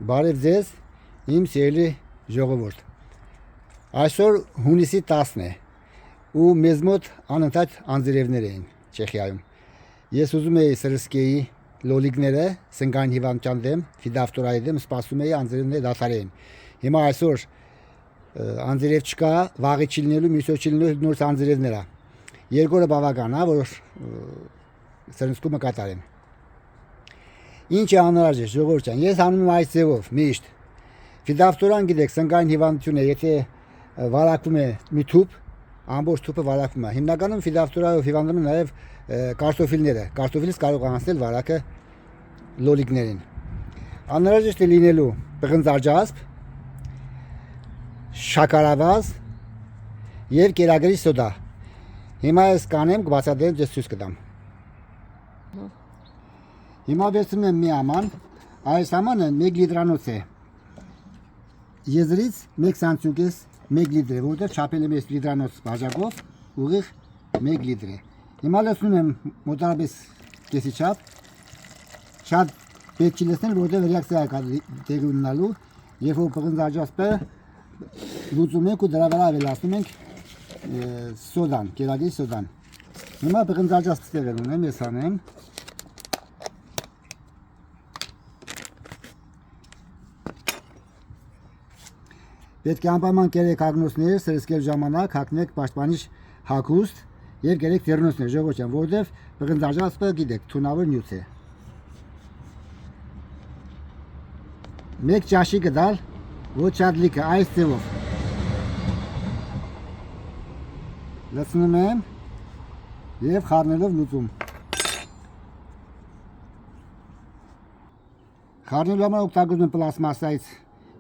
Բարև ձեզ, իմ սիրելի ժողովուրդ։ Այսօր հունիսի 10-ն է ու մեզ մոտ անընդհատ անձրևներ էին Չեխիայում։ Ես ուզում էի սրսկեի լոլիկները սնկային հիվանդության դեմ, ֆիդավտորայի դեմ սպասում էի անձրևները դադարեին։ Հիմա այսօր անձրև չկա, վաղը չի լինելու, մյուսօր չի լինելու նոր անձրևներ է։ Երկու օրը բավական է, որ սրսկումը կատարեն։ Ինչ է անհրաժեշտ ժողովուրդ ջան, ես անում եմ այս ձևով միշտ։ Ֆիդավտորան գիտեք, սնկային հիվանդություն է, եթե վարակվում է մի թուփ, ամբողջ թուփը վարակվում է։ Հիմնականում ֆիդավտորայով հիվանդանում են նաև կարտոֆիլները։ Կարտոֆիլից կարող է հասնել վարակը լոլիկներին։ Անհրաժեշտ է լինելու պղնձարջասպ, շաքարավազ եւ կերակրի սոդա։ Հիմա ես կանեմ, կբացատրեմ, ձեզ ցույց կտամ։ Հիմա վերցնում եմ մի աման, այս ամանը 1 լիտրանոց է, եզրից 1 սանտիուկես 1 լիտր է, որտեղ չափել եմ 1 լիտրանոց բաժակով, ուղիղ 1 լիտր է։ Հիմա լցնում եմ մոտարապես կեսի չափ, շատ պետք չի լցնել, որտեղ ռեակցիա կա տեղի ունենալու, երբ որ պղնձարջասպը լուծում ենք ու դրա վրա ավելացնում ենք սոդան, կերակրի սոդան։ Հիմա պղնձարջասպը տեղել ունեմ, ես անեմ։ Պետք է անպայման կերեք հագնոցներ, սրսկել ժամանակ, հագնեք պաշտպանիչ հագուստ եւ կերեք թերնոցներ, ժողովուրդ ջան, որովհետեւ պղնձարջասպը գիտեք, թունավոր նյութ է։ 1 ճաշի կդալ, ոչ շատ լիքը, այս ձևով։ Լցնում եմ եւ խառնելով լուծում։ Խառնելու համար օգտագործում եմ պլաստմասայից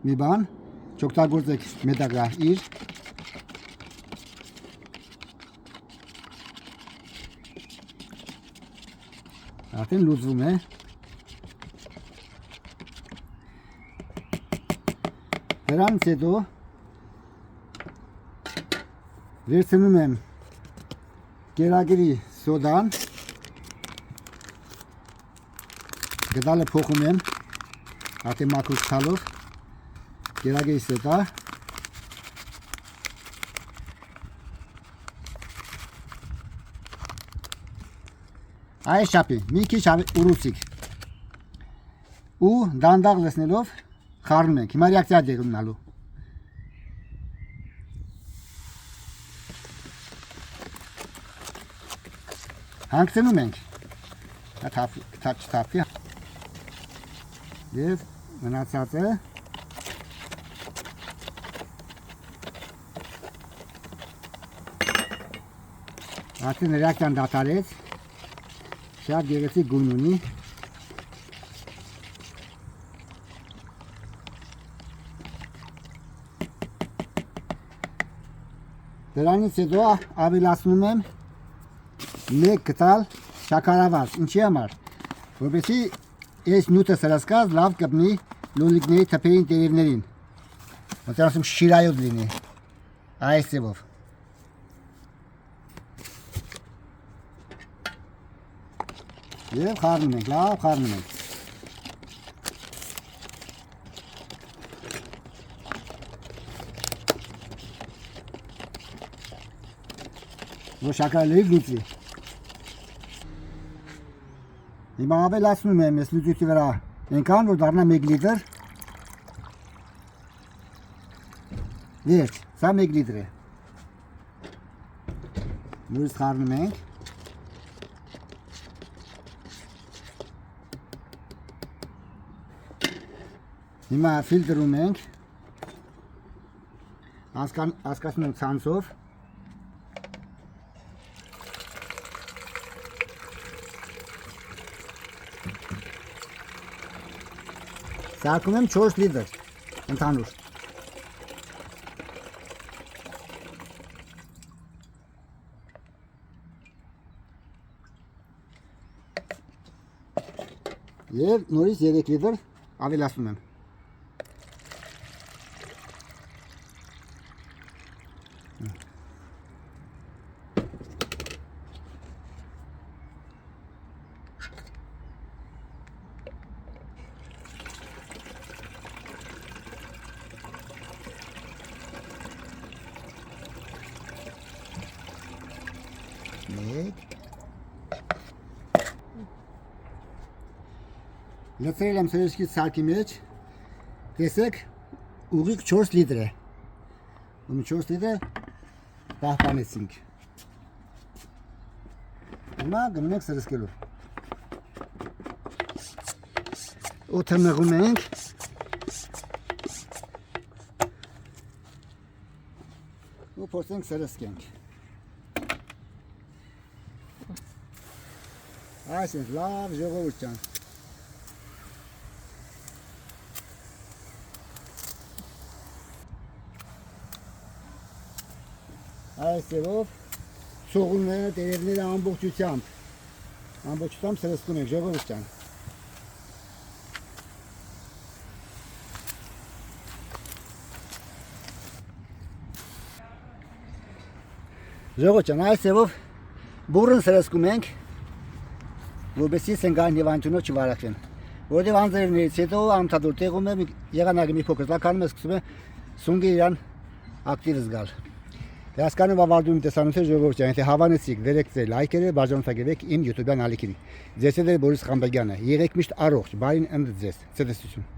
մի բան, չօգտագործեք մետաղյա իր։ Արդեն լուծվում է։ Դրանից հետո վերցնում եմ կերակրի սոդան, գդալը փոխում եմ, արդեն մաքուր ցալով, կերակրի սոդա, այս չափի, մի քիչ ուռուցիկ ու դանդաղ լցնելով խառնում ենք, հիմա ռեակցիա դեղ ունենալու։ Հանգցնում ենք, չթափվի և մնացածը արդեն ռեակցիան դադարեց, շատ գեղեցիկ գույն ունի։ Դրանից հետո ավելացնում եմ 1 կտալ շաքարավազ, ինչի համար, որպեսզի այս նյութը սրսկած լավ կպնի լոլիկների թփերին տերևներին, որտեղ ասում շիրայոտ լինի, այս ձևով։ Եվ խառնում ենք, լավ խառնում ենք։ Որ շաքարը լուծի։ Հիմա ավելացնում եմ այս լուծույթի վրա այնքան, որ դառնա 1 լիտր։ Վերջ, սա 1 լիտր է։ Նույնիսկ խառնում ենք։ Հիմա ֆիլտրում ենք, հասկացնում ենք ցանցով, սարքում եմ 4 լիտր ընդհանուր։ Եվ նորից 3 լիտր ավելացնում եմ։ Լցրել եմ սրճքի սարքի մեջ։ Տեսեք, ուղիղ 4 լիտր է։ Ում 4 լիտր պահպանեցինք։ Հիմա գնում ենք սրճկելու։ Օդը մղում ենք։ Ու փորձենք սրճենք։ Այսինքն լավ ժողովուրդ ջան։ Այս ձևով ցողունները, տերևները ամբողջությամբ սրճում ենք ժողովուրդ ջան։ Ժողովուրդ ջան, այս ձևով բուրըն սրճում ենք, որպեսզի սնգան եւ անջունով չվարակվեն։ Որովհետեւ անձրևներից հետո ամթադուր տեղում է եղանակը մի փոքր լականում է, սկսում է սունգը իրան ակտիվ զգալ։ Հասկանում ավարտում եմ տեսանյութը ժողովուրդ ջան, եթե հավանեցիք, վերեք ձեր լայքերը, բաժանորդագրվեք իմ YouTube-յան ալիքին։ Ձեզ հետ է Բորիս Խանբեգյանը։ Եղեք միշտ առողջ, բարին ընդ ձեզ։ Ցտեսություն։